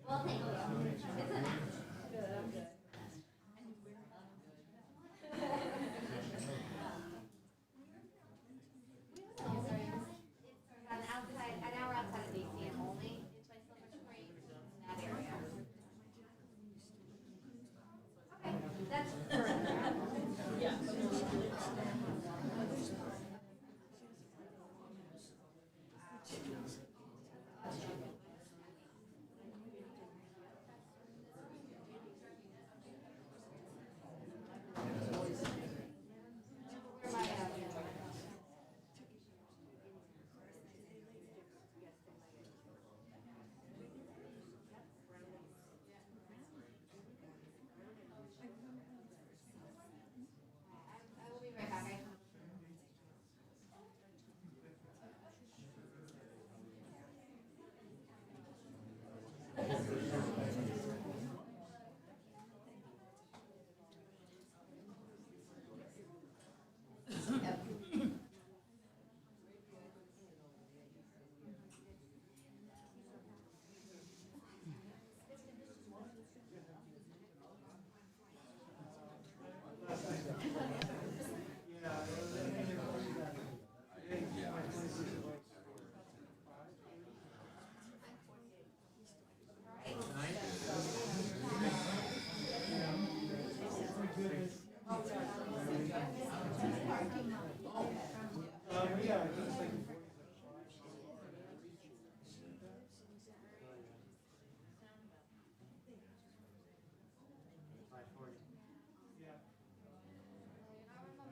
An hour outside of DC in Olney. It's by Silver Spring, in that area. Okay, that's I will be right back.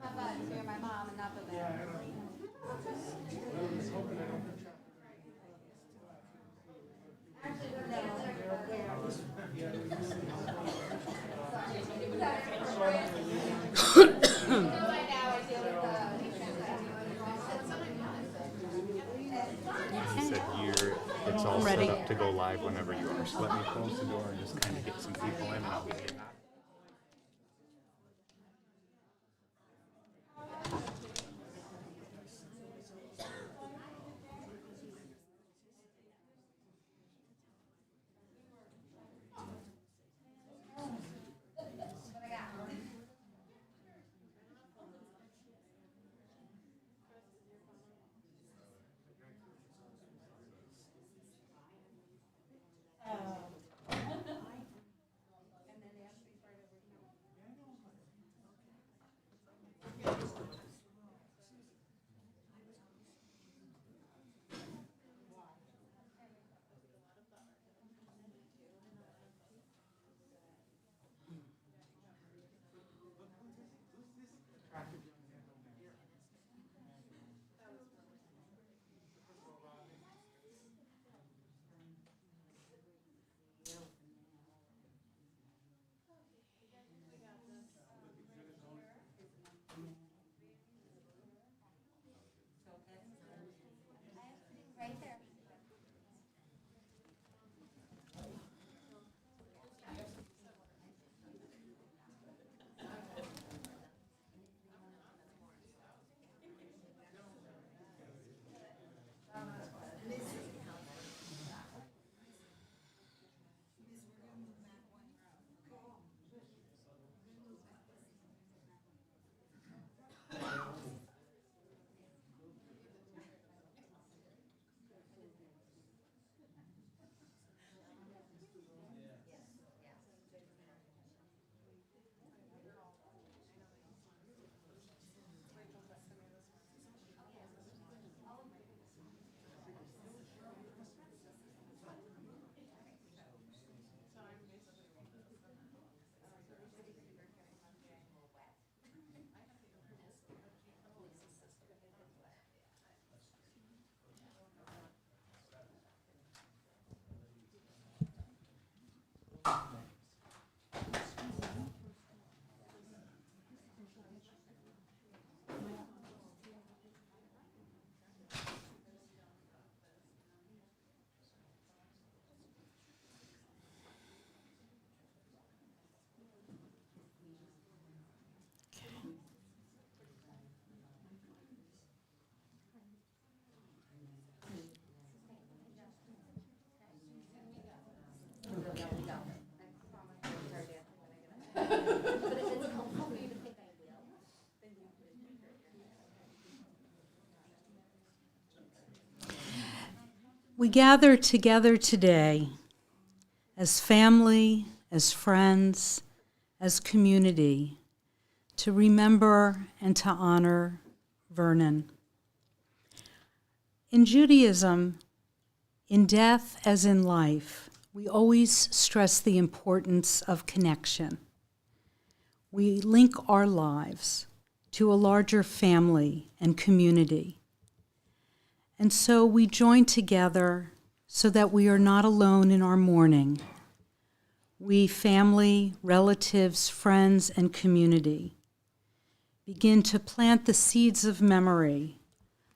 My butt, so you're my mom and not the bed. It's all set up to go live whenever you are. So let me close the door and just kind of get some people in and I'll be getting out. We gather together today as family, as friends, as community, to remember and to honor Vernon. In Judaism, in death as in life, we always stress the importance of connection. We link our lives to a larger family and community. And so we join together so that we are not alone in our mourning. We, family, relatives, friends, and community, begin to plant the seeds of memory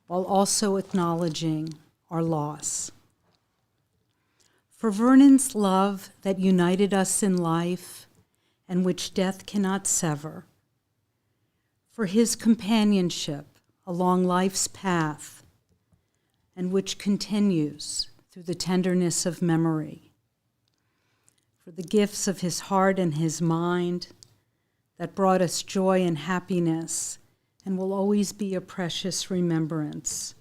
while also acknowledging our loss. For Vernon's love that united us in life and which death cannot sever, for his companionship along life's path and which continues through the tenderness of memory, for the gifts of his heart and his mind that brought us joy and happiness and will always be a precious remembrance.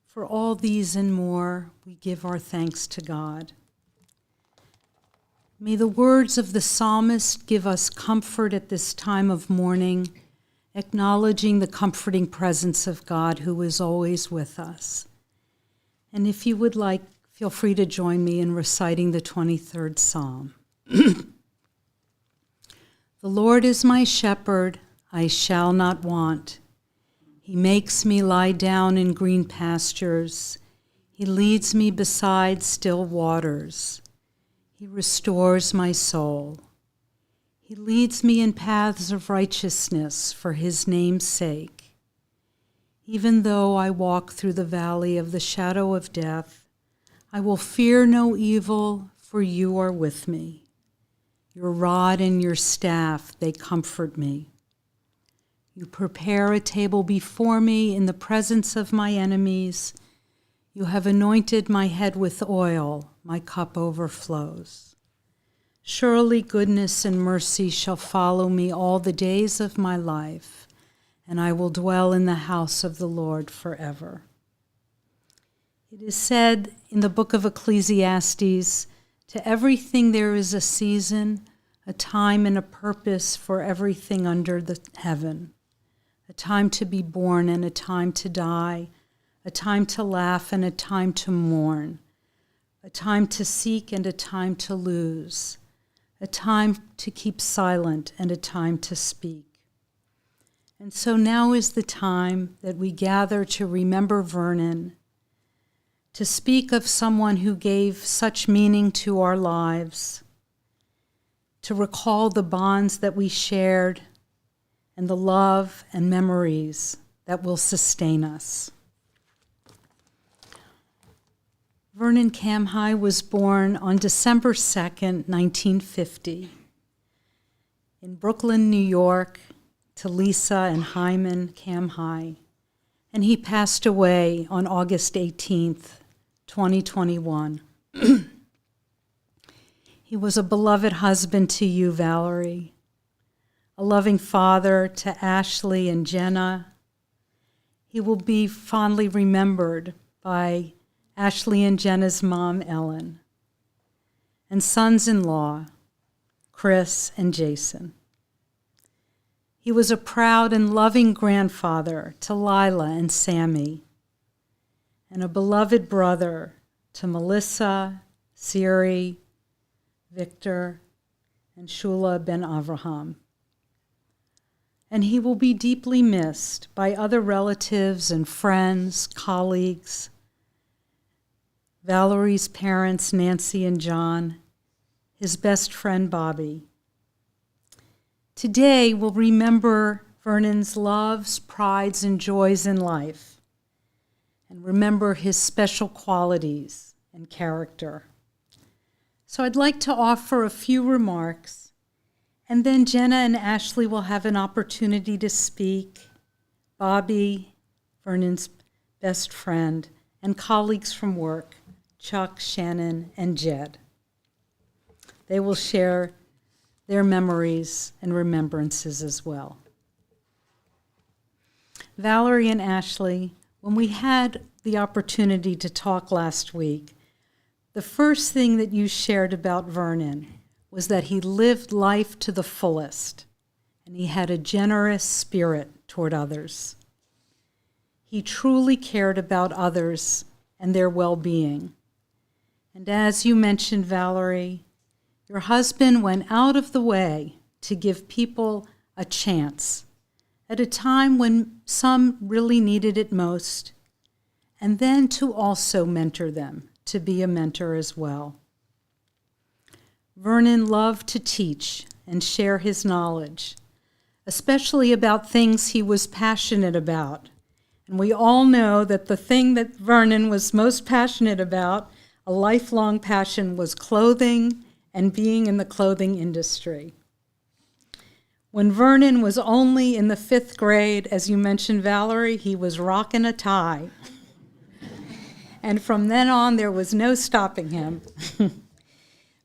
For all these and more, we give our thanks to God. May the words of the psalmist give us comfort at this time of mourning, acknowledging the comforting presence of God who is always with us. And if you would like, feel free to join me in reciting the 23rd Psalm. The Lord is my shepherd, I shall not want. He makes me lie down in green pastures. He leads me beside still waters. He restores my soul. He leads me in paths of righteousness for his name's sake. Even though I walk through the valley of the shadow of death, I will fear no evil, for you are with me. Your rod and your staff, they comfort me. You prepare a table before me in the presence of my enemies. You have anointed my head with oil, my cup overflows. Surely goodness and mercy shall follow me all the days of my life, and I will dwell in the house of the Lord forever. It is said in the book of Ecclesiastes, to everything there is a season, a time and a purpose for everything under the heaven, a time to be born and a time to die, a time to laugh and a time to mourn, a time to seek and a time to lose, a time to keep silent and a time to speak. And so now is the time that we gather to remember Vernon, to speak of someone who gave such meaning to our lives, to recall the bonds that we shared and the love and memories that will sustain us. Vernon Camhi was born on December 2nd, 1950, in Brooklyn, New York, to Lisa and Hyman Camhi, and he passed away on August 18th, 2021. He was a beloved husband to you, Valarie, a loving father to Ashley and Jenna. He will be fondly remembered by Ashley and Jenna's mom, Ellen, and sons-in-law, Chris and Jason. He was a proud and loving grandfather to Lilah and Sammy, and a beloved brother to Melissa, Seri, Victor, and Shula Ben-Avraham. And he will be deeply missed by other relatives and friends, colleagues, Valarie's parents, Nancy and John, his best friend, Bobby. Today, we'll remember Vernon's loves, prides, and joys in life, and remember his special qualities and character. So I'd like to offer a few remarks, and then Jenna and Ashley will have an opportunity to speak. Bobby, Vernon's best friend, and colleagues from work, Chuck, Shannon, and Jed. They will share their memories and remembrances as well. Valarie and Ashley, when we had the opportunity to talk last week, the first thing that you shared about Vernon was that he lived life to the fullest, and he had a generous spirit toward others. He truly cared about others and their well-being. And as you mentioned, Valarie, your husband went out of the way to give people a chance at a time when some really needed it most, and then to also mentor them, to be a mentor as well. Vernon loved to teach and share his knowledge, especially about things he was passionate about. And we all know that the thing that Vernon was most passionate about, a lifelong passion, was clothing and being in the clothing industry. When Vernon was only in the 5th grade, as you mentioned, Valarie, he was rocking a tie. And from then on, there was no stopping him.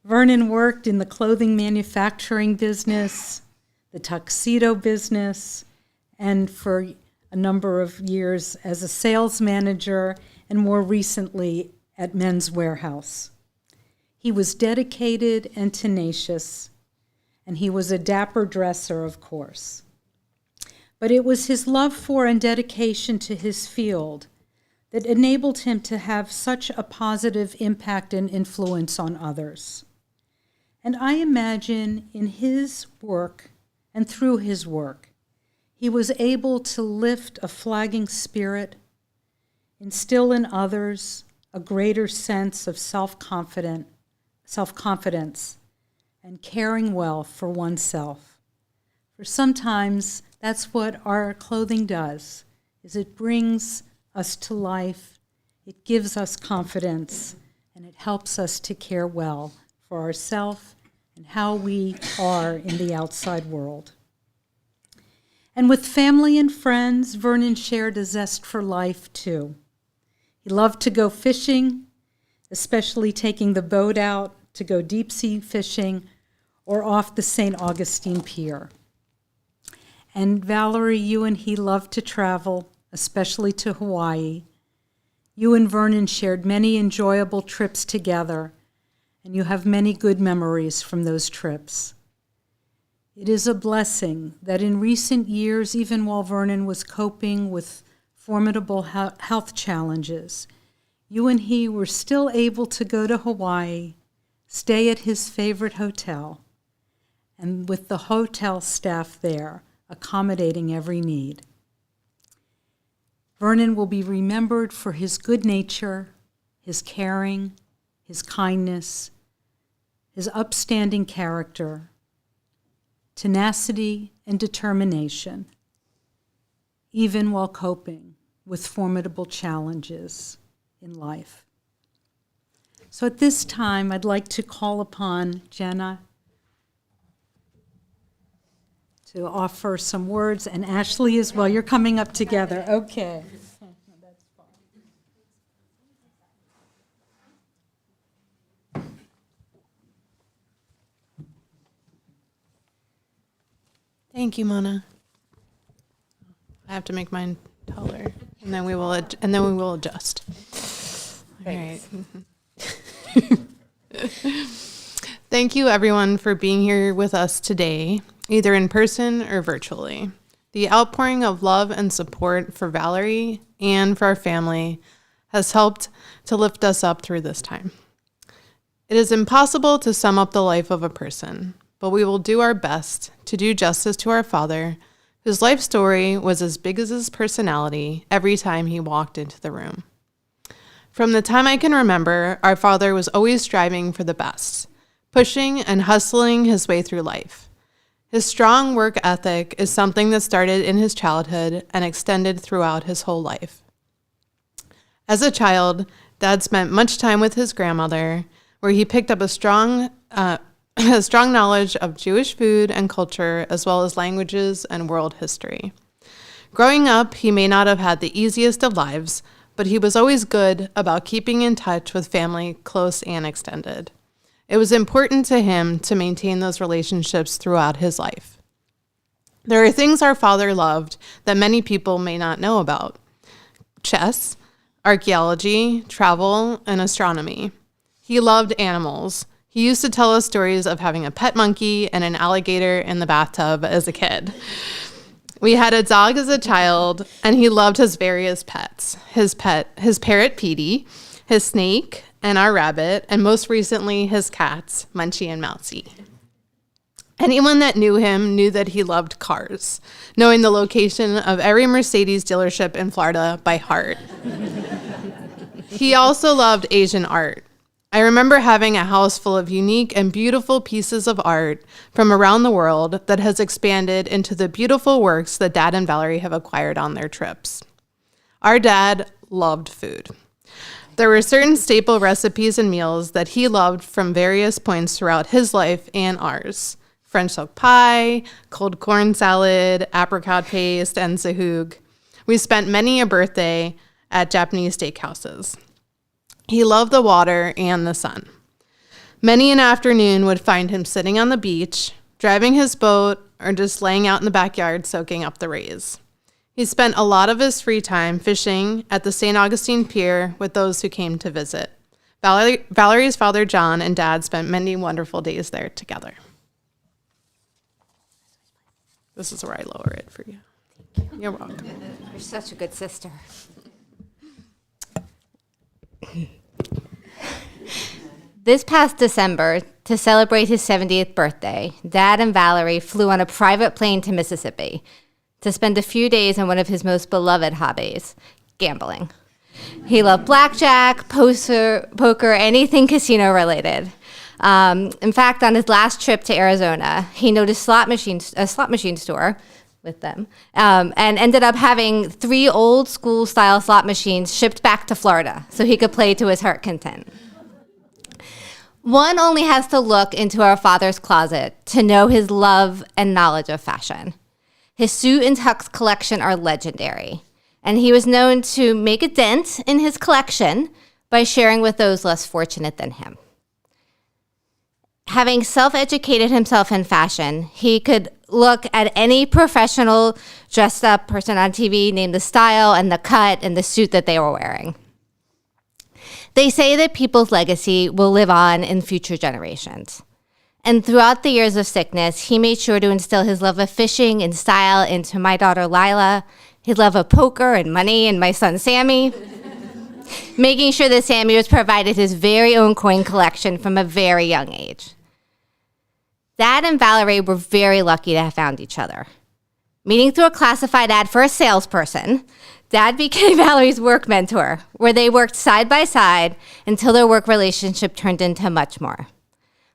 Vernon worked in the clothing manufacturing business, the tuxedo business, and for a number of years as a sales manager, and more recently at Men's Wearhouse. He was dedicated and tenacious, and he was a dapper dresser, of course. But it was his love for and dedication to his field that enabled him to have such a positive impact and influence on others. And I imagine in his work and through his work, he was able to lift a flagging spirit, instill in others a greater sense of self-confidence, and caring well for oneself. For sometimes that's what our clothing does, is it brings us to life, it gives us confidence, and it helps us to care well for ourselves and how we are in the outside world. And with family and friends, Vernon shared a zest for life too. He loved to go fishing, especially taking the boat out to go deep sea fishing or off the St. Augustine Pier. And Valarie, you and he loved to travel, especially to Hawaii. You and Vernon shared many enjoyable trips together, and you have many good memories from those trips. It is a blessing that in recent years, even while Vernon was coping with formidable health challenges, you and he were still able to go to Hawaii, stay at his favorite hotel, and with the hotel staff there, accommodating every need. Vernon will be remembered for his good nature, his caring, his kindness, his upstanding character, tenacity and determination, even while coping with formidable challenges in life. So at this time, I'd like to call upon Jenna to offer some words, and Ashley as well. You're coming up together. Okay. Thank you, Mona. I have to make mine taller, and then we will adjust. All right. Thank you, everyone, for being here with us today, either in person or virtually. The outpouring of love and support for Valarie and for our family has helped to lift us up through this time. It is impossible to sum up the life of a person, but we will do our best to do justice to our father, whose life story was as big as his personality every time he walked into the room. From the time I can remember, our father was always striving for the best, pushing and hustling his way through life. His strong work ethic is something that started in his childhood and extended throughout his whole life. As a child, Dad spent much time with his grandmother, where he picked up a strong knowledge of Jewish food and culture, as well as languages and world history. Growing up, he may not have had the easiest of lives, but he was always good about keeping in touch with family, close and extended. It was important to him to maintain those relationships throughout his life. There are things our father loved that many people may not know about. Chess, archaeology, travel, and astronomy. He loved animals. He used to tell us stories of having a pet monkey and an alligator in the bathtub as a kid. We had a dog as a child, and he loved his various pets. His parrot, Petey, his snake, and our rabbit, and most recently, his cats, Munchie and Mousy. Anyone that knew him knew that he loved cars, knowing the location of every Mercedes dealership in Florida by heart. He also loved Asian art. I remember having a house full of unique and beautiful pieces of art from around the world that has expanded into the beautiful works that Dad and Valarie have acquired on their trips. Our dad loved food. There were certain staple recipes and meals that he loved from various points throughout his life and ours. French silk pie, cold corn salad, apricot paste, and sahug. We spent many a birthday at Japanese steakhouses. He loved the water and the sun. Many an afternoon would find him sitting on the beach, driving his boat, or just laying out in the backyard soaking up the rays. He spent a lot of his free time fishing at the St. Augustine Pier with those who came to visit. Valarie's father, John, and Dad spent many wonderful days there together. This is where I lower it for you. Thank you. You're welcome. You're such a good sister. This past December, to celebrate his 70th birthday, Dad and Valarie flew on a private plane to Mississippi to spend a few days on one of his most beloved hobbies, gambling. He loved blackjack, poker, anything casino related. In fact, on his last trip to Arizona, he noticed a slot machine store with them, and ended up having 3 old school style slot machines shipped back to Florida so he could play to his heart content. One only has to look into our father's closet to know his love and knowledge of fashion. His suit and tux collection are legendary, and he was known to make a dent in his collection by sharing with those less fortunate than him. Having self-educated himself in fashion, he could look at any professional dressed up person on TV, name the style and the cut and the suit that they were wearing. They say that people's legacy will live on in future generations. And throughout the years of sickness, he made sure to instill his love of fishing and style into my daughter Lilah, his love of poker and money in my son Sammy, making sure that Sammy was provided his very own coin collection from a very young age. Dad and Valarie were very lucky to have found each other. Meeting through a classified ad for a salesperson, Dad became Valarie's work mentor, where they worked side by side until their work relationship turned into much more.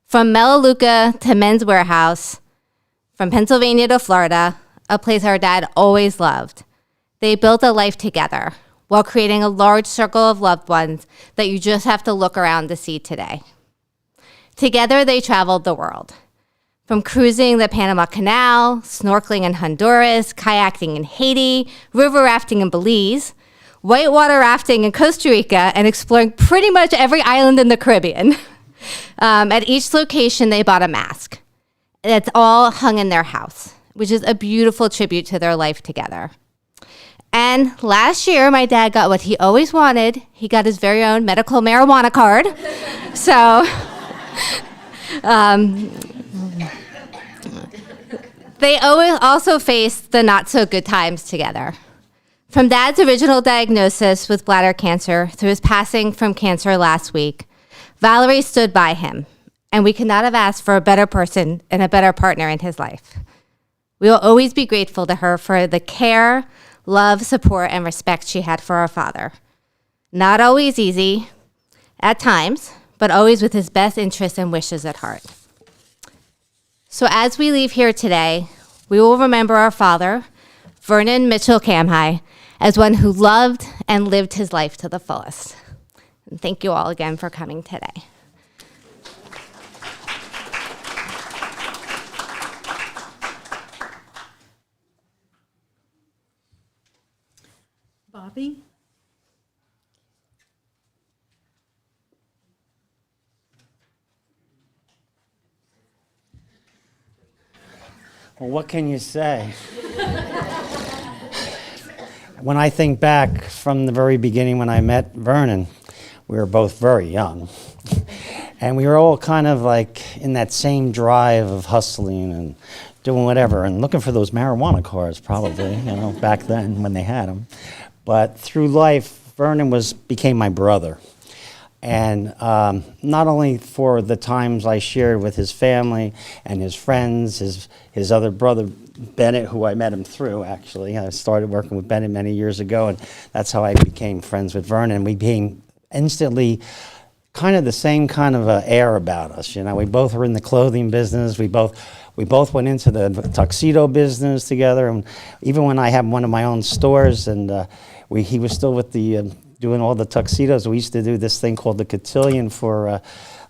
From Melaleuca to Men's Wearhouse, from Pennsylvania to Florida, a place our dad always loved, they built a life together while creating a large circle of loved ones that you just have to look around to see today. Together, they traveled the world. From cruising the Panama Canal, snorkeling in Honduras, kayaking in Haiti, river rafting in Belize, whitewater rafting in Costa Rica, and exploring pretty much every island in the Caribbean. At each location, they bought a mask. That's all hung in their house, which is a beautiful tribute to their life together. And last year, my dad got what he always wanted. He got his very own medical marijuana card. So, they always also faced the not-so-good times together. From Dad's original diagnosis with bladder cancer through his passing from cancer last week, Valarie stood by him, and we could not have asked for a better person and a better partner in his life. We will always be grateful to her for the care, love, support, and respect she had for our father. Not always easy, at times, but always with his best interests and wishes at heart. So as we leave here today, we will remember our father, Vernon Mitchell Camhi, as one who loved and lived his life to the fullest. And thank you all again for coming today. Bobby? Well, what can you say? when I think back from the very beginning when I met Vernon, we were both very young. And we were all kind of like in that same drive of hustling and doing whatever and looking for those marijuana cars probably, back then when they had them. But through life, Vernon became my brother. And not only for the times I shared with his family and his friends, his other brother, Bennett, who I met him through, actually. I started working with Bennett many years ago, and that's how I became friends with Vernon. We became instantly kind of the same kind of air about us. We both were in the clothing business. We both went into the tuxedo business together. And even when I had one of my own stores, and he was still with the doing all the tuxedos, we used to do this thing called the Cotillion for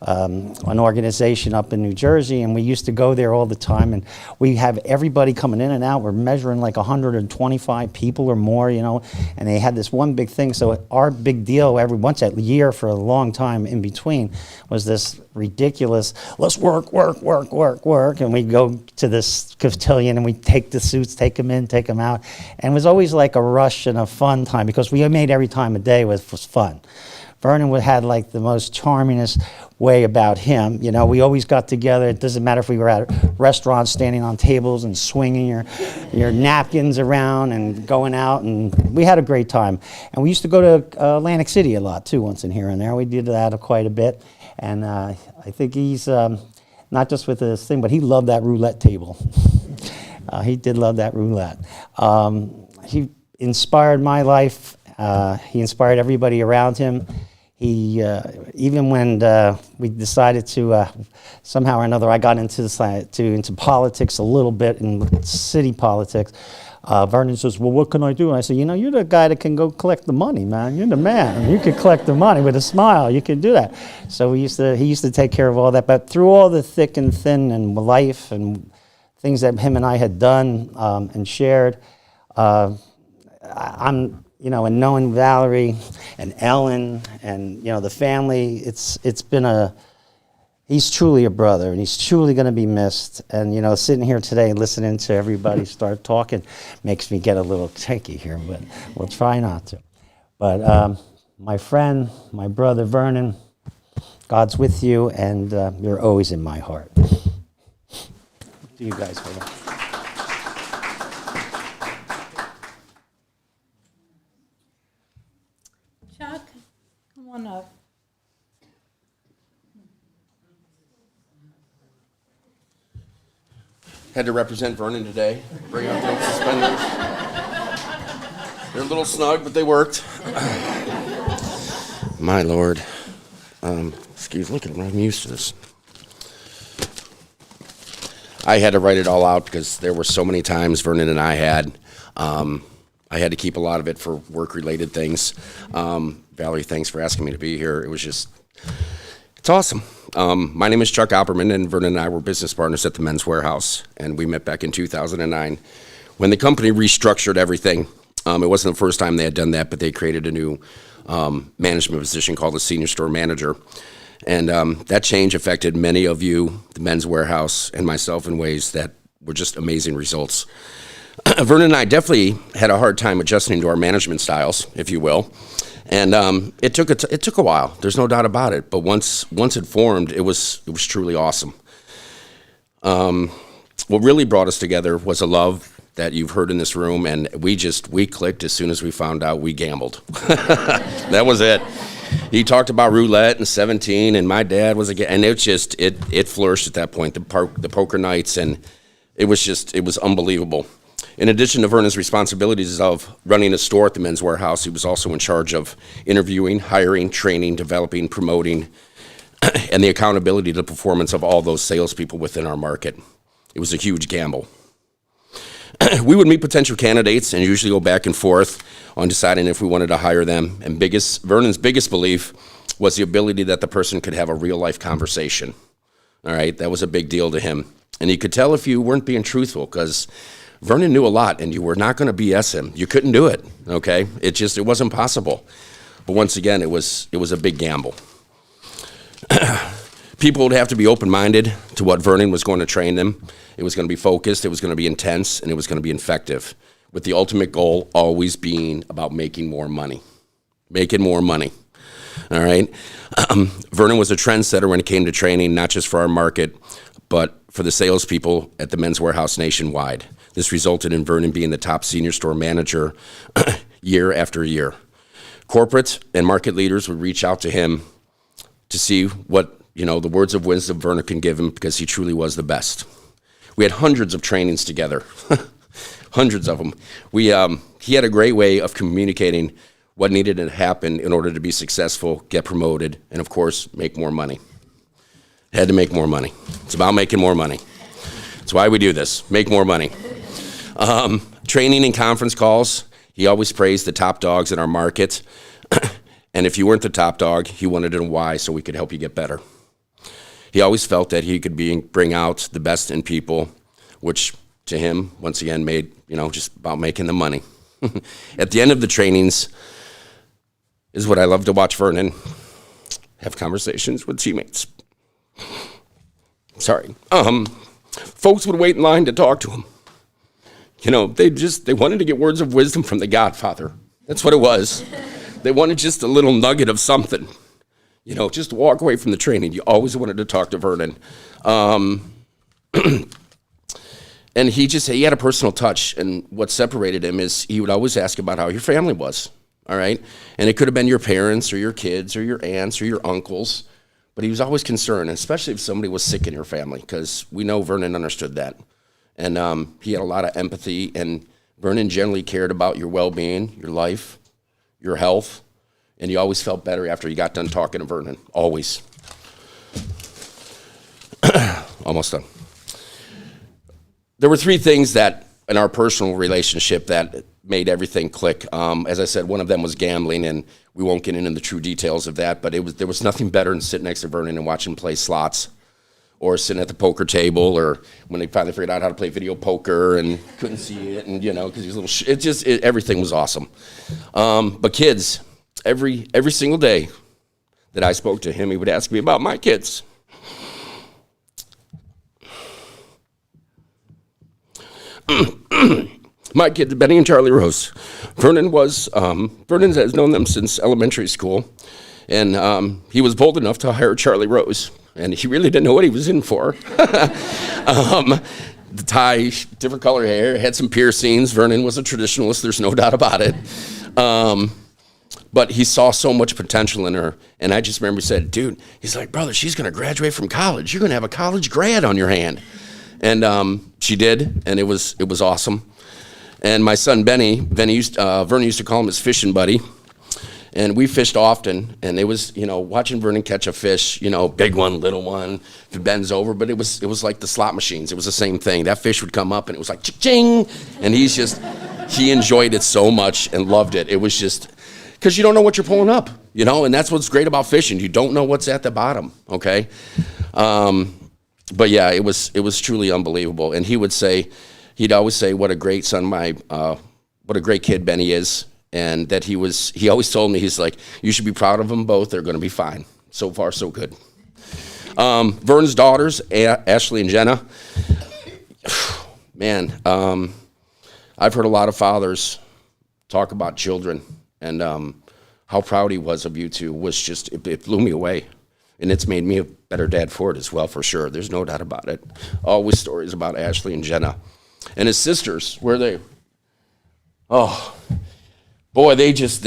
an organization up in New Jersey, and we used to go there all the time, and we have everybody coming in and out. We're measuring like 125 people or more, and they had this one big thing. So our big deal every once a year for a long time in between was this ridiculous, let's work, and we go to this cotillion and we take the suits, take them in, take them out, and it was always like a rush and a fun time because we made every time of day was fun. Vernon had like the most charmingest way about him. We always got together. It doesn't matter if we were at restaurants standing on tables and swinging your napkins around and going out, and we had a great time. And we used to go to Atlantic City a lot too, once in here and there. We did that quite a bit. And I think he's, not just with this thing, but he loved that roulette table. He did love that roulette. He inspired my life. He inspired everybody around him. He, even when we decided to, somehow or another, I got into politics a little bit, in city politics, Vernon says, well, what can I do? And I said, you're the guy that can go collect the money, man. You're the man. You can collect the money with a smile. You can do that. So he used to take care of all that. But through all the thick and thin and life and things that him and I had done and shared, I'm... and knowing Valarie and Ellen and, the family, he's truly a brother, and he's truly going to be missed. And, sitting here today and listening to everybody start talking makes me get a little shaky here, but we'll try not to. But my friend, my brother Vernon, God's with you, and you're always in my heart. Do you guys hold on? Chuck, come on up. Had to represent Vernon today. Bring out those suspenders. They're a little snug, but they worked. My Lord. Look at them. I'm used to this. I had to write it all out because there were so many times Vernon and I had to keep a lot of it for work-related things. Valarie, thanks for asking me to be here. It's awesome. My name is Chuck Opperman, and Vernon and I were business partners at the men's Wearhouse, and we met back in 2009 when the company restructured everything. It wasn't the first time they had done that, but they created a new management position called the senior store manager. And that change affected many of you, the men's Wearhouse, and myself in ways that were just amazing results. Vernon and I definitely had a hard time adjusting to our management styles, if you will. And it took a while. There's no doubt about it. But once it formed, it was truly awesome. What really brought us together was a love that you've heard in this room, and we clicked as soon as we found out we gambled. That was it. He talked about roulette and 17, and my dad was and it flourished at that point. The poker nights, and it was unbelievable. In addition to Vernon's responsibilities of running a store at the men's Wearhouse, he was also in charge of interviewing, hiring, training, developing, promoting, and the accountability to the performance of all those salespeople within our market. It was a huge gamble. We would meet potential candidates and usually go back and forth on deciding if we wanted to hire them. And Vernon's biggest belief was the ability that the person could have a real-life conversation. All right, that was a big deal to him. And you could tell if you weren't being truthful, because Vernon knew a lot, and you were not going to BS him. You couldn't do it, okay? It wasn't possible. But once again, it was a big gamble. People would have to be open-minded to what Vernon was going to train them. It was going to be focused, it was going to be intense, and it was going to be effective. with the ultimate goal always being about making more money. Making more money. All right? Vernon was a trendsetter when it came to training, not just for our market, but for the salespeople at the Men's Wearhouse nationwide. This resulted in Vernon being the top senior store manager year after year. Corporate and market leaders would reach out to him to see what, the words of wisdom Vernon can give him, because he truly was the best. We had hundreds of trainings together, hundreds of them. He had a great way of communicating what needed to happen in order to be successful, get promoted, and of course, make more money. Had to make more money. It's about making more money. That's why we do this, make more money. Training and conference calls, he always praised the top dogs in our market. And if you weren't the top dog, he wanted to know why, so we could help you get better. He always felt that he could bring out the best in people, which to him, once again, made, just about making the money. At the end of the trainings is what I love to watch Vernon have conversations with teammates. Sorry. Folks would wait in line to talk to him. They wanted to get words of wisdom from the Godfather. That's what it was. They wanted just a little nugget of something. Just to walk away from the training. You always wanted to talk to Vernon. And he had a personal touch. And what separated him is he would always ask about how your family was. All right? And it could have been your parents or your kids or your aunts or your uncles. But he was always concerned, especially if somebody was sick in your family, because we know Vernon understood that. And he had a lot of empathy, and Vernon generally cared about your well-being, your life, your health, and you always felt better after you got done talking to Vernon, always. Almost done. There were three things that, in our personal relationship, that made everything click. As I said, one of them was gambling, and we won't get into the true details of that, but there was nothing better than sitting next to Vernon and watching him play slots, or sitting at the poker table, or when they finally figured out how to play video poker and couldn't see it, and because he was a little, everything was awesome. But kids, every single day that I spoke to him, he would ask me about my kids. My kids, Benny and Charlie Rose. Vernon has known them since elementary school, and he was bold enough to hire Charlie Rose. And he really didn't know what he was in for. The tie, different color hair, had some piercings. Vernon was a traditionalist, there's no doubt about it. But he saw so much potential in her. And I just remember he said, dude, he's like, brother, she's going to graduate from college. You're going to have a college grad on your hand. And she did, and it was awesome. And my son, Vernon used to call him his fishing buddy. And we fished often, and it was, watching Vernon catch a fish, big one, little one, if it bends over, but it was like the slot machines. It was the same thing. That fish would come up, and it was like, ching, and he enjoyed it so much and loved it. It was just, because you don't know what you're pulling up, and that's what's great about fishing. You don't know what's at the bottom, okay? But yeah, it was truly unbelievable. And he'd always say, what a great son, what a great kid Benny is. And that he always told me, he's like, you should be proud of them both. They're going to be fine. So far, so good. Vern's daughters, Ashley and Jenna. Man, I've heard a lot of fathers talk about children, and how proud he was of you two was just, it blew me away. And it's made me a better dad for it as well, for sure. There's no doubt about it. Always stories about Ashley and Jenna. And his sisters, where are they? Oh, boy, they just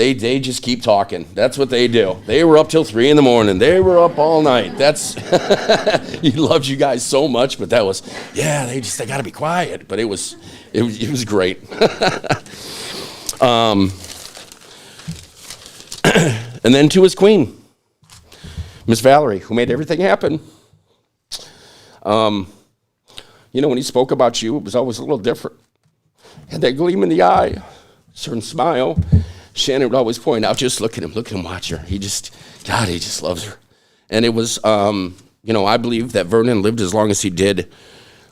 keep talking. That's what they do. They were up till 3 a.m. They were up all night. He loved you guys so much, but that was, they got to be quiet. But it was great. And then to his queen, Miss Valarie, who made everything happen. When he spoke about you, it was always a little different. Had that gleam in the eye. Certain smile. Shannon would always point out, just look at him, watch her. He just loves her. And it was, I believe that Vernon lived as long as he did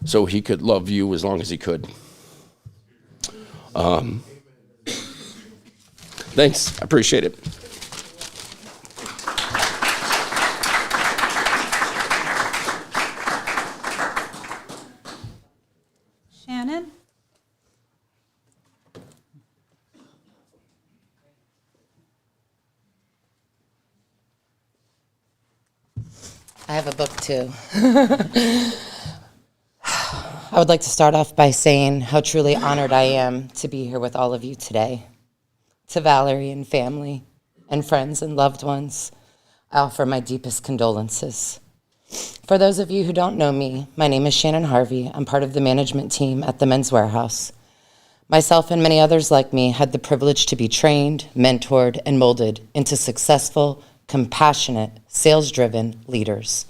so he could love you as long as he could. Thanks, I appreciate it. Shannon? I have a book too. I would like to start off by saying how truly honored I am to be here with all of you today. To Valarie and family and friends and loved ones, I offer my deepest condolences. For those of you who don't know me, my name is Shannon Harvey. I'm part of the management team at the Men's Wearhouse. Myself and many others like me had the privilege to be trained, mentored, and molded into successful, compassionate, sales-driven leaders.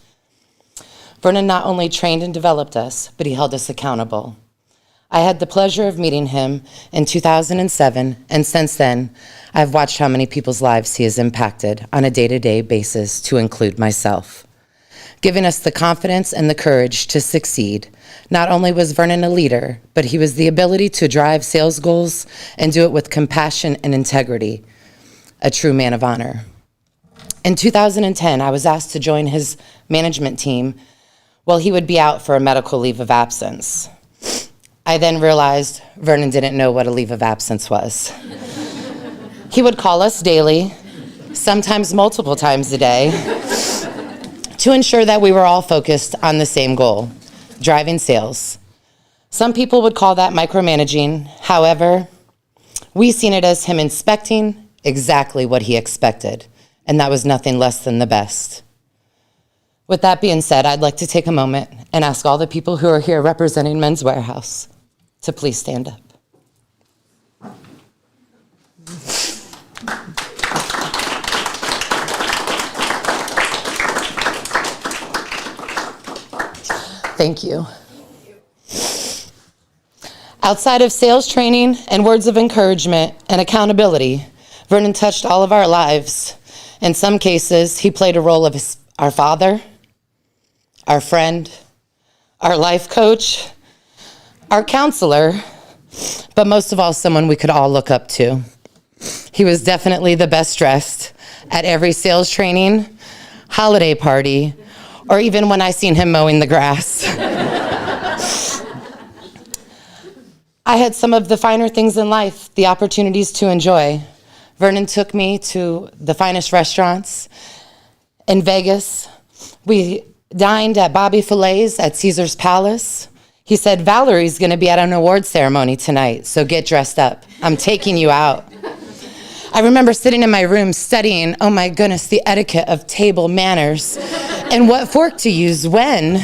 Vernon not only trained and developed us, but he held us accountable. I had the pleasure of meeting him in 2007, and since then, I've watched how many people's lives he has impacted on a day-to-day basis, to include myself. Giving us the confidence and the courage to succeed. Not only was Vernon a leader, but he was the ability to drive sales goals and do it with compassion and integrity, a true man of honor. In 2010, I was asked to join his management team while he would be out for a medical leave of absence. I then realized Vernon didn't know what a leave of absence was. He would call us daily, sometimes multiple times a day, to ensure that we were all focused on the same goal, driving sales. Some people would call that micromanaging. However, we seen it as him inspecting exactly what he expected, and that was nothing less than the best. With that being said, I'd like to take a moment and ask all the people who are here representing Men's Wearhouse to please stand up. Thank you. Outside of sales training and words of encouragement and accountability, Vernon touched all of our lives. In some cases, he played a role of our father, our friend, our life coach, our counselor, but most of all, someone we could all look up to. He was definitely the best dressed at every sales training, holiday party, or even when I seen him mowing the grass. I had some of the finer things in life, the opportunities to enjoy. Vernon took me to the finest restaurants in Vegas. We dined at Bobby Fille's at Caesar's Palace. He said, Valarie's gonna be at an award ceremony tonight, so get dressed up. I'm taking you out. I remember sitting in my room studying, oh my goodness, the etiquette of table manners and what fork to use when.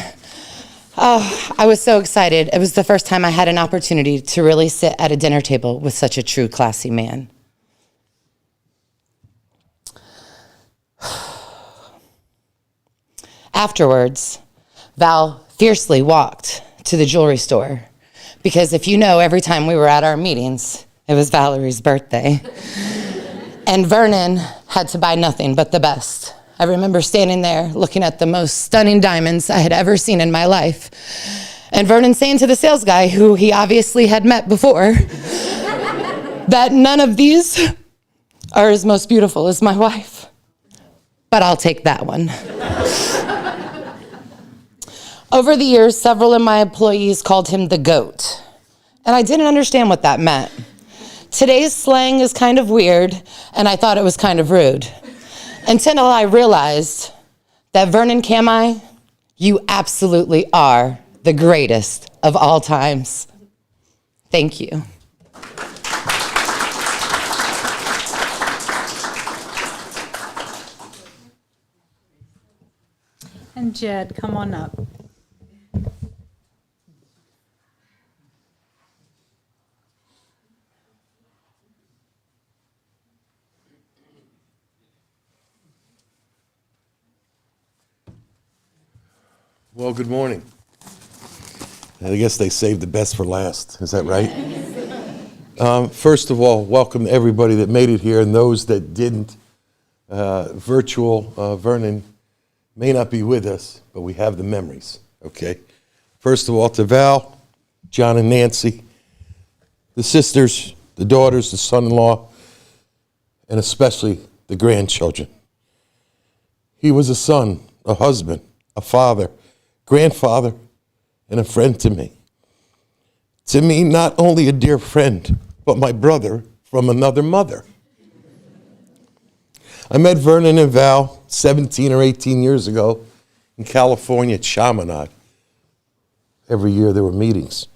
Oh, I was so excited. It was the first time I had an opportunity to really sit at a dinner table with such a true classy man. Afterwards, Val fiercely walked to the jewelry store because if you know, every time we were at our meetings, it was Valarie's birthday. And Vernon had to buy nothing but the best. I remember standing there looking at the most stunning diamonds I had ever seen in my life. And Vernon saying to the sales guy, who he obviously had met before, that none of these are as most beautiful as my wife. But I'll take that one. Over the years, several of my employees called him the GOAT, and I didn't understand what that meant. Today's slang is kind of weird, and I thought it was kind of rude, until I realized that Vernon Camhi, you absolutely are the greatest of all times. Thank you. And Jed, come on up. Well, good morning. I guess they saved the best for last. Is that right? First of all, welcome to everybody that made it here and those that didn't. Virtual Vernon may not be with us, but we have the memories, okay? First of all, to Val, John and Nancy, the sisters, the daughters, the son-in-law, and especially the grandchildren. He was a son, a husband, a father, grandfather, and a friend to me. To me, not only a dear friend, but my brother from another mother. I met Vernon and Val 17 or 18 years ago in California at Chaminade. Every year there were meetings.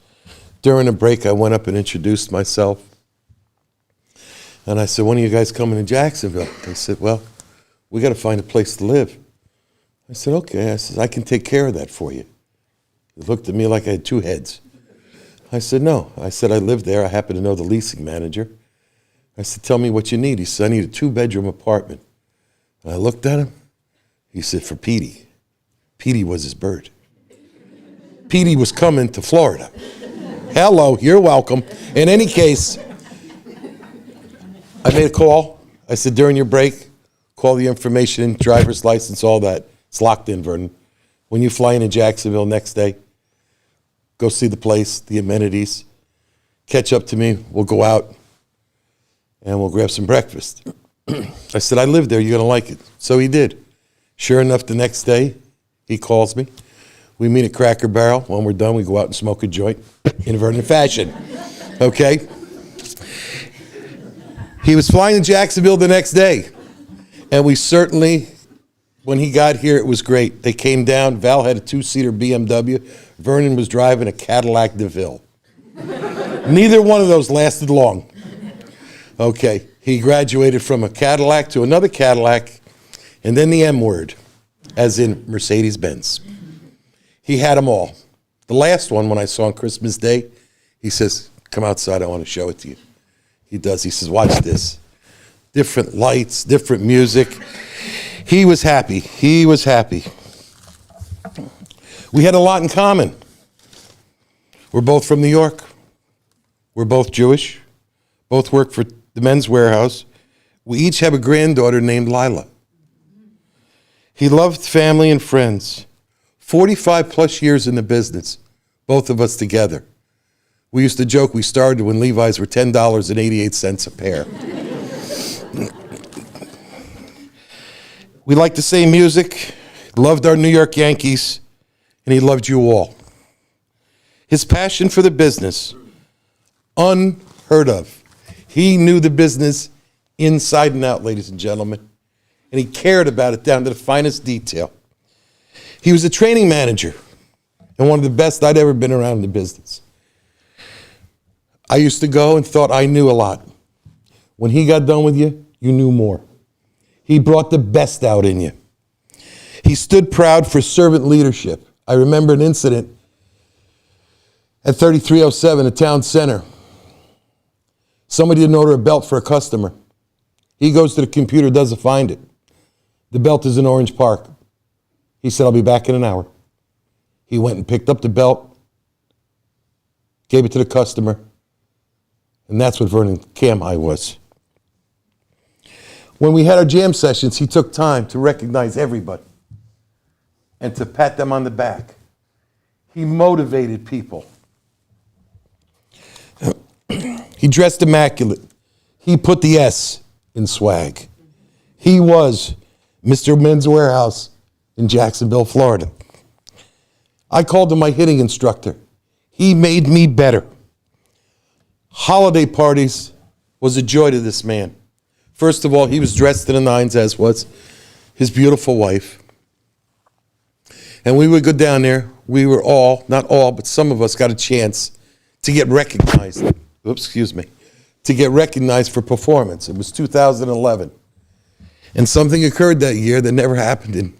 During a break, I went up and introduced myself. And I said, when are you guys coming to Jacksonville? They said, well, we got to find a place to live. I said, okay. I said, I can take care of that for you. He looked at me like I had two heads. I said, no. I said, I live there. I happen to know the leasing manager. I said, tell me what you need. He said, I need a 2-bedroom apartment. And I looked at him. He said, for Petey. Petey was his bird. Petey was coming to Florida. Hello, you're welcome. In any case, I made a call. I said, during your break, call the information in, driver's license, all that. It's locked in, Vernon. When you fly into Jacksonville next day, go see the place, the amenities. Catch up to me. We'll go out and we'll grab some breakfast. I said, I live there. You're going to like it. So he did. Sure enough, the next day, he calls me. We meet at Cracker Barrel. When we're done, we go out and smoke a joint in Vernon fashion. Okay? He was flying to Jacksonville the next day. And we certainly, when he got here, it was great. They came down. Val had a 2-seater BMW. Vernon was driving a Cadillac DeVille. Neither one of those lasted long. Okay, he graduated from a Cadillac to another Cadillac, and then the M word, as in Mercedes-Benz. He had them all. The last one, when I saw on Christmas Day, he says, come outside, I want to show it to you. He does. He says, watch this. Different lights, different music. He was happy. He was happy. We had a lot in common. We're both from New York. We're both Jewish. Both work for the men's Wearhouse. We each have a granddaughter named Lilah. He loved family and friends. 45 plus years in the business, both of us together. We used to joke we started when Levi's were $10.88 a pair. We liked the same music, loved our New York Yankees, and he loved you all. His passion for the business, unheard of. He knew the business inside and out, ladies and gentlemen, and he cared about it down to the finest detail. He was a training manager and one of the best I'd ever been around in the business. I used to go and thought I knew a lot. When he got done with you, you knew more. He brought the best out in you. He stood proud for servant leadership. I remember an incident at 3307 at Town Center. Somebody didn't order a belt for a customer. He goes to the computer, doesn't find it. The belt is in Orange Park. He said, I'll be back in an hour. He went and picked up the belt, gave it to the customer, and that's what Vernon Camhi was. When we had our jam sessions, he took time to recognize everybody and to pat them on the back. He motivated people. He dressed immaculate. He put the S in swag. He was Mr. Men's Wearhouse in Jacksonville, Florida. I called him my hitting instructor. He made me better. Holiday parties was a joy to this man. First of all, he was dressed in the nines, as was his beautiful wife. And we would go down there. We were all, not all, but some of us got a chance to get recognized. To get recognized for performance. It was 2011. And something occurred that year that never happened in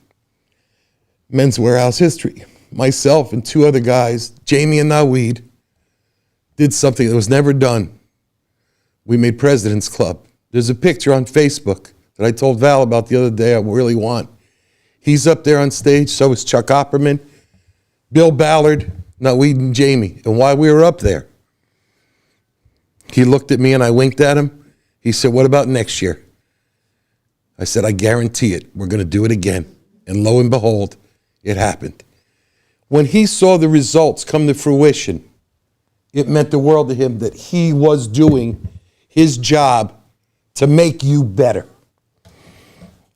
Men's Wearhouse history. Myself and 2 other guys, Jamie and Naweed, did something that was never done. We made President's Club. There's a picture on Facebook that I told Val about the other day I really want. He's up there on stage, so is Chuck Opperman, Bill Ballard, Naweed and Jamie. And while we were up there, he looked at me and I winked at him. He said, what about next year? I said, I guarantee it. We're going to do it again. And lo and behold, it happened. When he saw the results come to fruition, it meant the world to him that he was doing his job to make you better.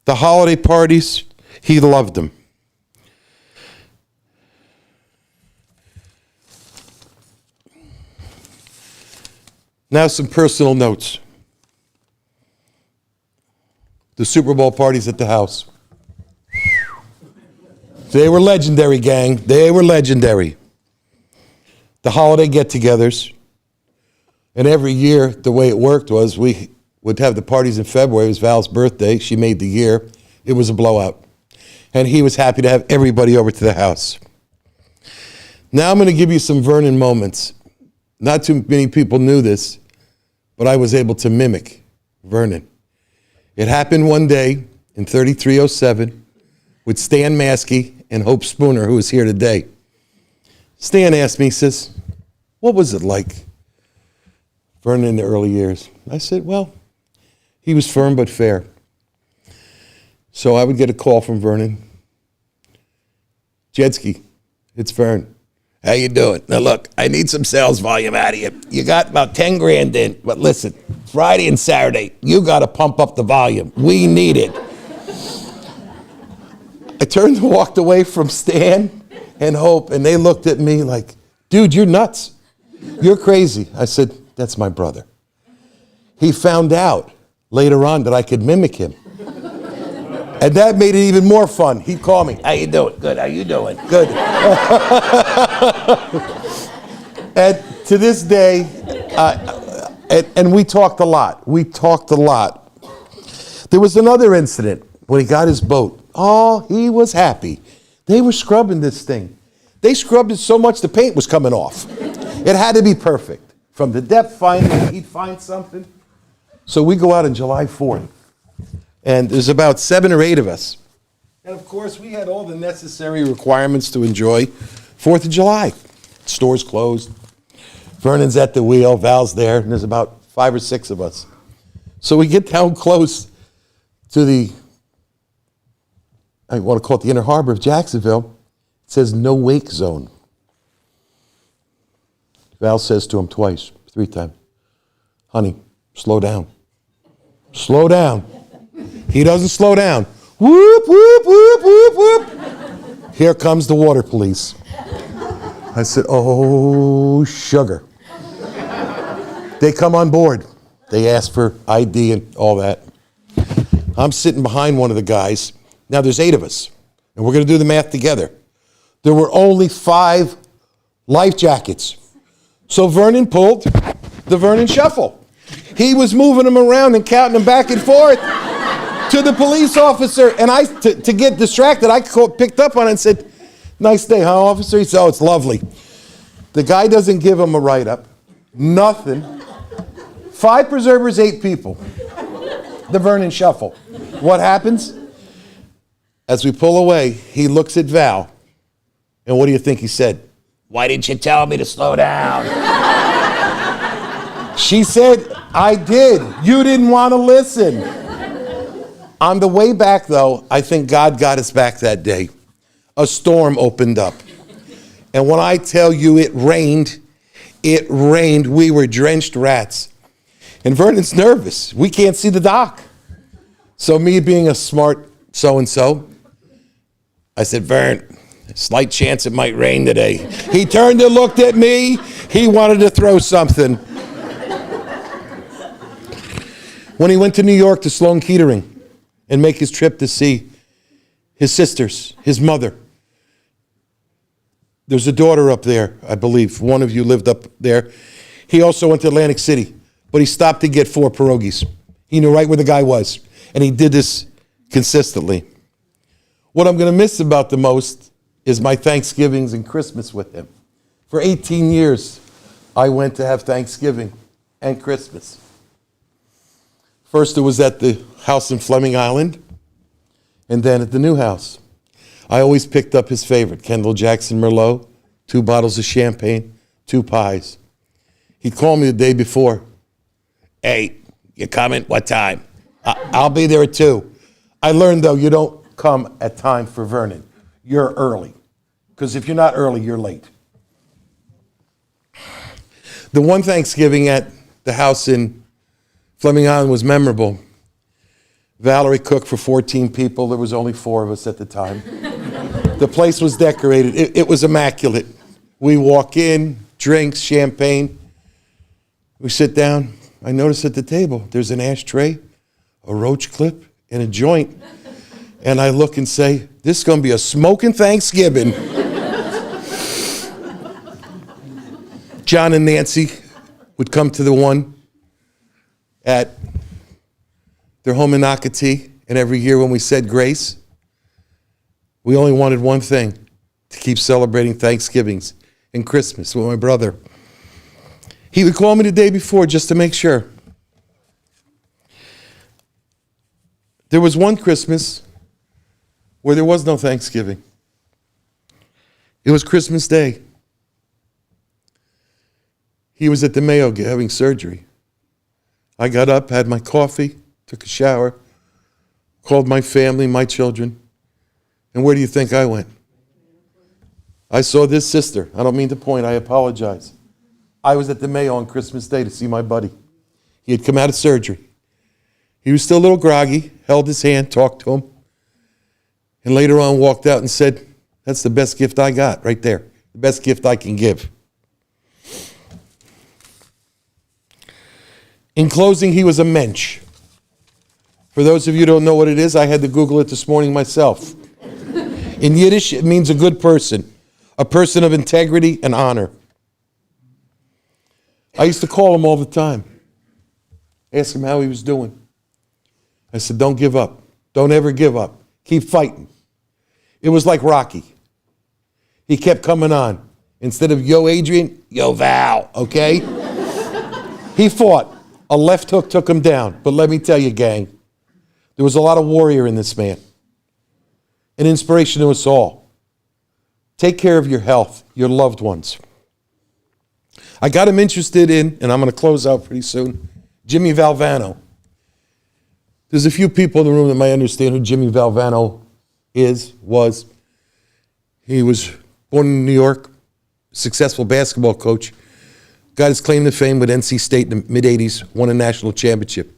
The holiday parties, he loved them. Now some personal notes. The Super Bowl parties at the house. They were legendary, gang. They were legendary. The holiday get-togethers. And every year, the way it worked was we would have the parties in February. It was Val's birthday. She made the year. It was a blowout. And he was happy to have everybody over to the house. Now I'm going to give you some Vernon moments. Not too many people knew this, but I was able to mimic Vernon. It happened one day in 3307 with Stan Maskey and Hope Spooner, who is here today. Stan asked me, he says, what was it like, Vernon, in the early years? I said, well, he was firm but fair. So I would get a call from Vernon. Jedski, it's Vern. How you doing? Now look, I need some sales volume out of you. You got about 10 grand in, but listen, Friday and Saturday, you got to pump up the volume. We need it. I turned and walked away from Stan and Hope, and they looked at me like, dude, you're nuts. You're crazy. I said, that's my brother. He found out later on that I could mimic him. And that made it even more fun. He'd call me, how you doing? Good, how you doing? Good. And to this day, and we talked a lot. We talked a lot. There was another incident when he got his boat. Oh, he was happy. They were scrubbing this thing. They scrubbed it so much the paint was coming off. It had to be perfect. From the depth finder, he'd find something. So we go out on July 4th. And there's about 7 or 8 of us. And of course, we had all the necessary requirements to enjoy 4th of July. Stores closed. Vernon's at the wheel. Val's there. And there's about 5 or 6 of us. So we get down close to the, I want to call it the inner harbor of Jacksonville. It says no wake zone. Val says to him twice, 3 times, honey, slow down. Slow down. He doesn't slow down. Whoop, whoop, whoop, whoop, whoop. Here comes the water police. I said, oh, sugar. They come on board. They ask for ID and all that. I'm sitting behind one of the guys. Now there's 8 of us, and we're going to do the math together. There were only 5 life jackets. So Vernon pulled the Vernon Shuffle. He was moving them around and counting them back and forth to the police officer. And I, to get distracted, I picked up on it and said, nice day, huh, officer? He said, oh, it's lovely. The guy doesn't give him a write-up. Nothing. 5 preservers, 8 people. The Vernon Shuffle. What happens? As we pull away, he looks at Val. And what do you think he said? Why didn't you tell me to slow down? She said, I did. You didn't want to listen. On the way back, though, I think God got us back that day. A storm opened up. And when I tell you it rained. We were drenched rats. And Vernon's nervous. We can't see the dock. So me being a smart so-and-so, I said, Vern, slight chance it might rain today. He turned and looked at me. He wanted to throw something. When he went to New York to Sloan Kettering and make his trip to see his sisters, his mother. There's a daughter up there, I believe. One of you lived up there. He also went to Atlantic City, but he stopped to get 4 pierogies. He knew right where the guy was, and he did this consistently. What I'm going to miss about the most is my Thanksgivings and Christmas with him. For 18 years, I went to have Thanksgiving and Christmas. First, it was at the house in Fleming Island, and then at the new house. I always picked up his favorite, Kendall Jackson Merlot, 2 bottles of champagne, 2 pies. He'd call me the day before. Hey, you coming? What time? I'll be there at 2. I learned, though, you don't come at time for Vernon. You're early. Because if you're not early, you're late. The one Thanksgiving at the house in Fleming Island was memorable. Valarie cooked for 14 people. There was only 4 of us at the time. The place was decorated. It was immaculate. We walk in, drinks, champagne. We sit down. I notice at the table, there's an ashtray, a roach clip, and a joint. And I look and say, This is going to be a smoking Thanksgiving. John and Nancy would come to the one at their home in Nocatee, and every year when we said grace, we only wanted one thing, to keep celebrating Thanksgivings and Christmas with my brother. He would call me the day before just to make sure. There was one Christmas where there was no Thanksgiving. It was Christmas Day. He was at the Mayo having surgery. I got up, had my coffee, took a shower, called my family, my children, and where do you think I went? I saw this sister. I don't mean to point, I apologize. I was at the Mayo on Christmas Day to see my buddy. He had come out of surgery. He was still a little groggy, held his hand, talked to him, and later on walked out and said, that's the best gift I got right there, the best gift I can give. In closing, he was a mensch. For those of you who don't know what it is, I had to Google it this morning myself. In Yiddish, it means a good person, a person of integrity and honor. I used to call him all the time, ask him how he was doing. I said, don't give up. Don't ever give up. Keep fighting. It was like Rocky. He kept coming on. Instead of yo, Adrian, yo, Val, okay? He fought. A left hook took him down. But let me tell you, gang, there was a lot of warrior in this man. An inspiration to us all. Take care of your health, your loved ones. I got him interested in, and I'm going to close out pretty soon, Jimmy Valvano. There's a few people in the room that might understand who Jimmy Valvano was. He was born in New York, successful basketball coach. Got his claim to fame with NC State in the mid-'80s, won a national championship.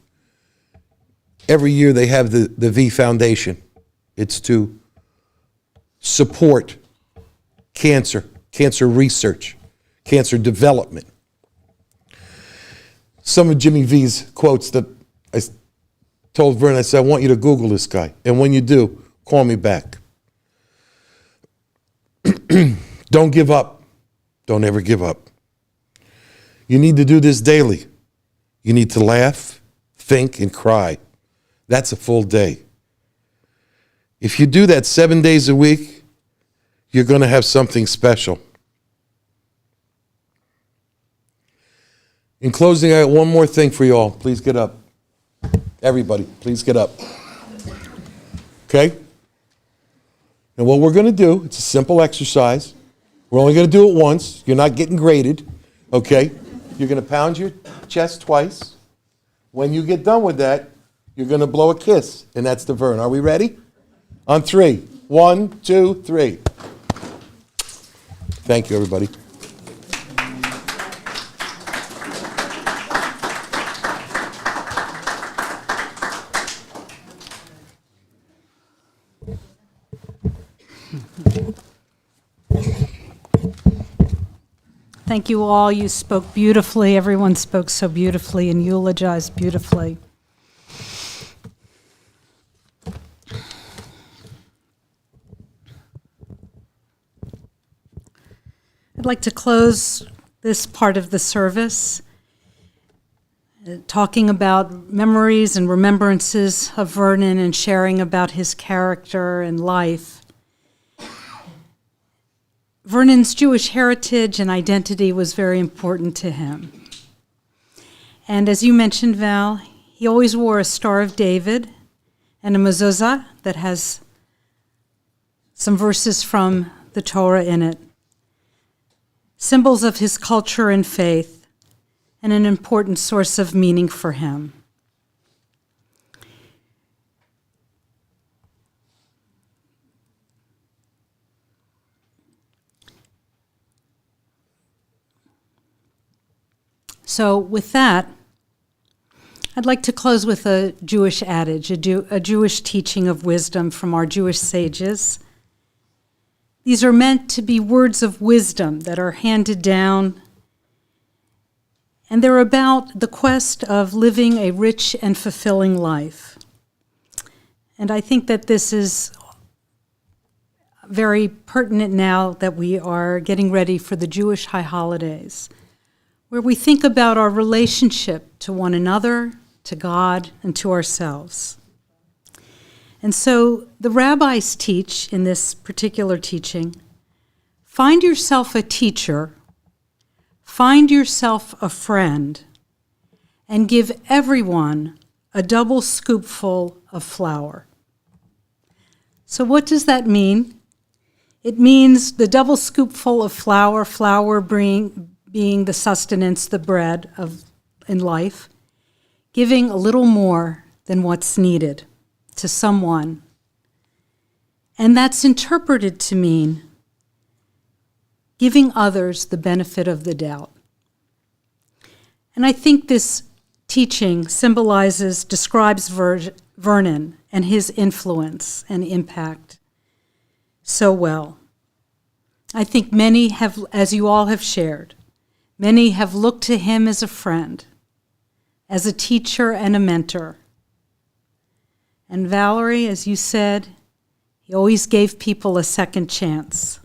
Every year they have the V Foundation. It's to support cancer research, cancer development. Some of Jimmy V's quotes that I told Vernon, I said, I want you to Google this guy. And when you do, call me back. Don't give up. Don't ever give up. You need to do this daily. You need to laugh, think, and cry. That's a full day. If you do that 7 days a week, you're going to have something special. In closing, I got one more thing for you all. Please get up. Everybody, please get up. Okay? And what we're going to do, it's a simple exercise. We're only going to do it once. You're not getting graded. Okay? You're going to pound your chest twice. When you get done with that, you're going to blow a kiss, and that's the Vern. Are we ready? On 3. 1, 2, 3. Thank you, everybody. Thank you all. You spoke beautifully. Everyone spoke so beautifully and eulogized beautifully. I'd like to close this part of the service talking about memories and remembrances of Vernon and sharing about his character and life. Vernon's Jewish heritage and identity was very important to him. And as you mentioned, Val, he always wore a Star of David and a mezuzah that has some verses from the Torah in it. Symbols of his culture and faith, and an important source of meaning for him. So with that, I'd like to close with a Jewish adage, a Jewish teaching of wisdom from our Jewish sages. These are meant to be words of wisdom that are handed down, and they're about the quest of living a rich and fulfilling life. And I think that this is very pertinent now that we are getting ready for the Jewish high holidays, where we think about our relationship to one another, to God, and to ourselves. And so the rabbis teach in this particular teaching, find yourself a teacher, find yourself a friend, and give everyone a double scoopful of flour. So what does that mean? It means the double scoopful of flour being the sustenance, the bread in life, giving a little more than what's needed to someone. And that's interpreted to mean giving others the benefit of the doubt. And I think this teaching describes Vernon and his influence and impact so well. I think many have, as you all have shared, many have looked to him as a friend, as a teacher and a mentor. And Valarie, as you said, he always gave people a second chance,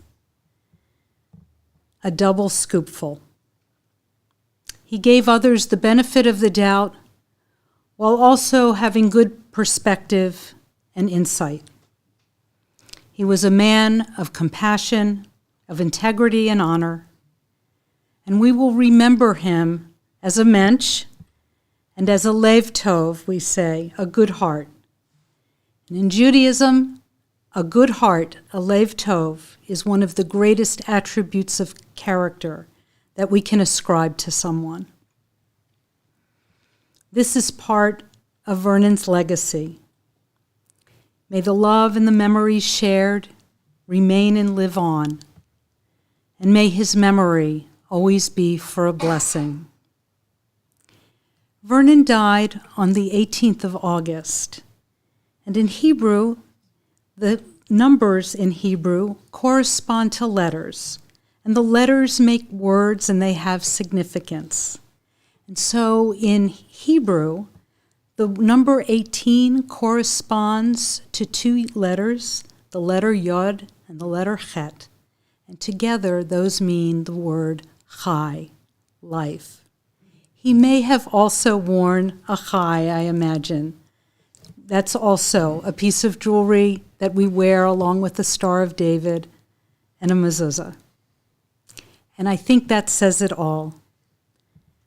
a double scoopful. He gave others the benefit of the doubt while also having good perspective and insight. He was a man of compassion, of integrity and honor, and we will remember him as a mensch and as a lev tov, we say, a good heart. And in Judaism, a good heart, a lev tov, is one of the greatest attributes of character that we can ascribe to someone. This is part of Vernon's legacy. May the love and the memories shared remain and live on, and may his memory always be for a blessing. Vernon died on the 18th of August, and in Hebrew, the numbers in Hebrew correspond to letters, and the letters make words and they have significance. And so in Hebrew, the number 18 corresponds to two letters, the letter Yod and the letter Chet. And together, those mean the word Chai, life. He may have also worn a Chai, I imagine. That's also a piece of jewelry that we wear along with the Star of David and a mezuzah. And I think that says it all.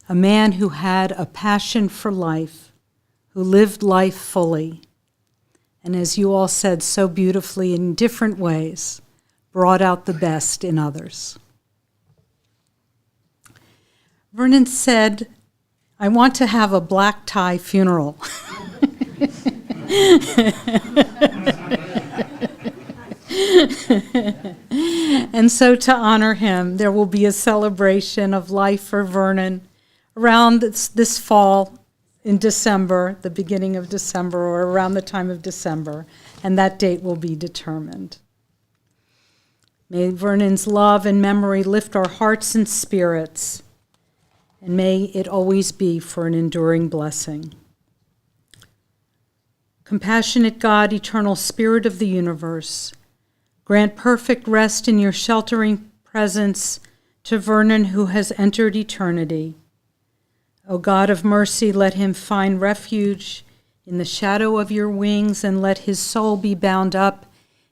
A man who had a passion for life, who lived life fully, and as you all said so beautifully in different ways, brought out the best in others. Vernon said, "I want to have a black tie funeral." And so to honor him, there will be a celebration of life for Vernon around this fall in December, the beginning of December, or around the time of December, and that date will be determined. May Vernon's love and memory lift our hearts and spirits, and may it always be for an enduring blessing. Compassionate God, eternal Spirit of the universe, grant perfect rest in your sheltering presence to Vernon who has entered eternity. O God of mercy, let him find refuge in the shadow of your wings, and let his soul be bound up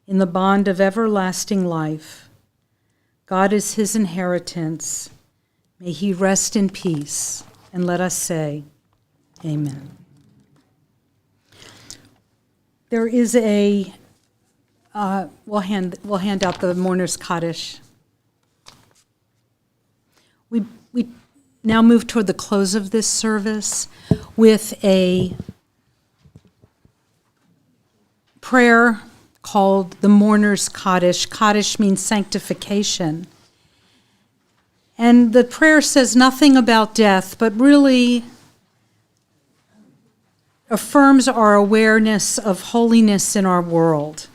in the bond of everlasting life. God is his inheritance. May he rest in peace, and let us say, Amen. There is we'll hand out the mourner's Kaddish. We now move toward the close of this service with a prayer called the mourner's Kaddish. Kaddish means sanctification. And the prayer says nothing about death, but really affirms our awareness of holiness in our world.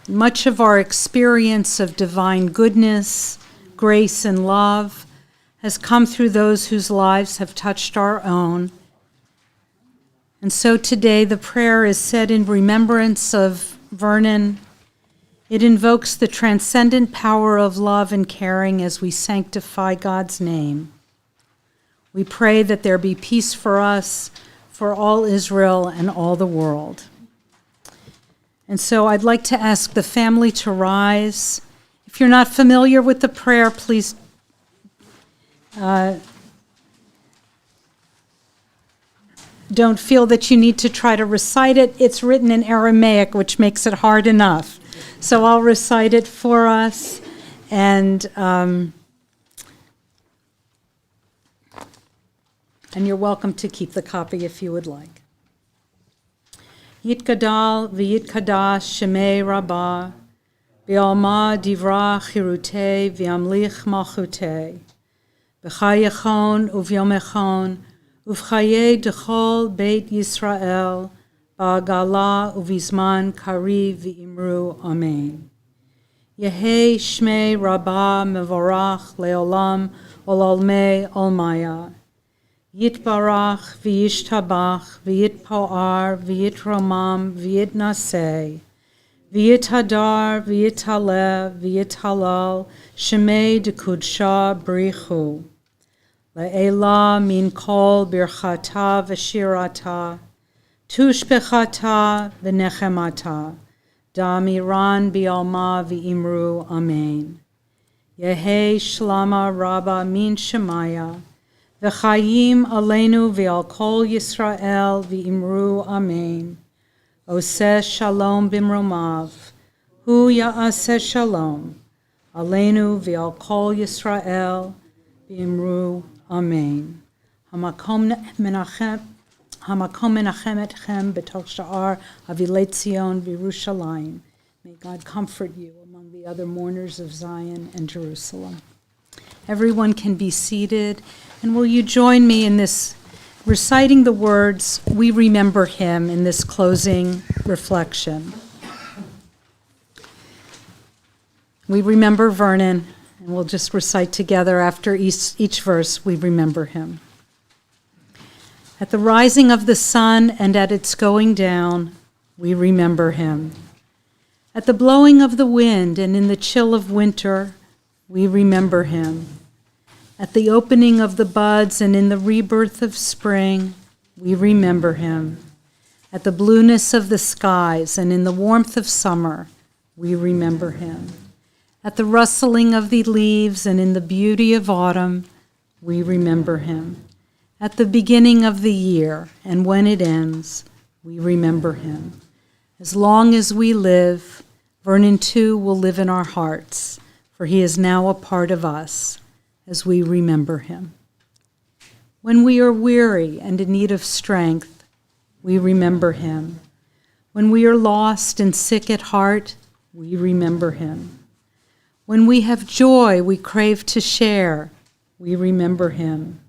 Much of our experience of divine goodness, grace, and love has come through those whose lives have touched our own. And so today the prayer is said in remembrance of Vernon It invokes the transcendent power of love and caring as we sanctify God's name. We pray that there be peace for us, for all Israel and all the world. And so I'd like to ask the family to rise. If you're not familiar with the prayer, please don't feel that you need to try to recite it. It's written in Aramaic, which makes it hard enough. So I'll recite it for us, and you're welcome to keep the copy if you would like. Yitgadal v'yitkadash shemei rabbah, v'alma divra chirutei v'amlich malchutei, v'chayechon uv'yomechon, uv'chaye dechol beit Yisrael, ba'agala uv'izman kari v'imru amen. Yehei shmei rabbah mevorach leolam olalmei olmaya. Yitbarach v'yishtabach v'yitpoar v'yitromam v'yitnaseh v'yithadar v'yithaleh v'yithalal shemei dekudsha brichu le'ela min kol birchata v'shirata tushbechata v'nechemata damiran bi'alma v'imru amen. Yehei shlama rabba min shemaya V'chayim aleinu v'al kol Yisrael v'imru amen. Oseh shalom bimromav, hu ya'aseh shalom. Aleinu v'al kol Yisrael v'imru amen. Hamakom menachem etchem b'toch sha'ar avilei Tzion v'Yerushalayim. May God comfort you among the other mourners of Zion and Jerusalem. Everyone can be seated. And will you join me in this, reciting the words, "We remember him," in this closing reflection. We remember Vernon, and we'll just recite together after each verse, "We remember him." At the rising of the sun and at its going down, we remember him. At the blowing of the wind and in the chill of winter, we remember him. At the opening of the buds and in the rebirth of spring, we remember him. At the blueness of the skies and in the warmth of summer, we remember him. At the rustling of the leaves and in the beauty of autumn, we remember him. At the beginning of the year and when it ends, we remember him. As long as we live, Vernon too will live in our hearts, for he is now a part of us, as we remember him. When we are weary and in need of strength, we remember him. When we are lost and sick at heart, we remember him. When we have joy we crave to share, we remember him.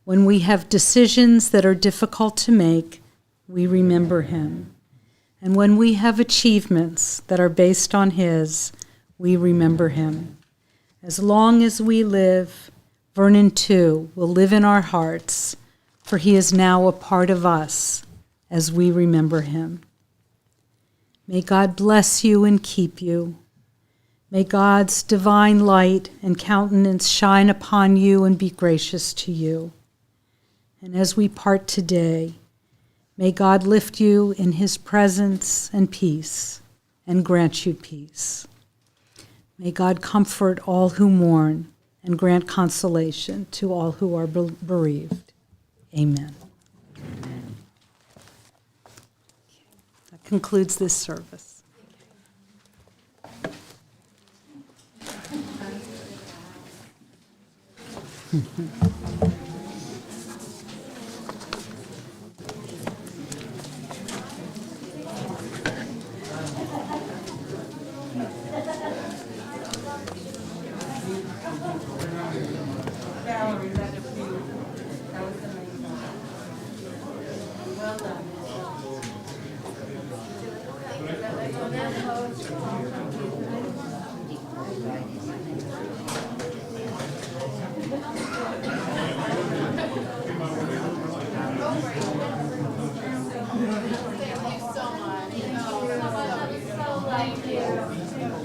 When we have decisions that are difficult to make, we remember him. And when we have achievements that are based on his, we remember him. As long as we live, Vernon too will live in our hearts, for he is now a part of us as we remember him. May God bless you and keep you. May God's divine light and countenance shine upon you and be gracious to you. And as we part today, may God lift you in his presence and peace and grant you peace. May God comfort all who mourn and grant consolation to all who are bereaved. Amen. That concludes this service. Thank you so much.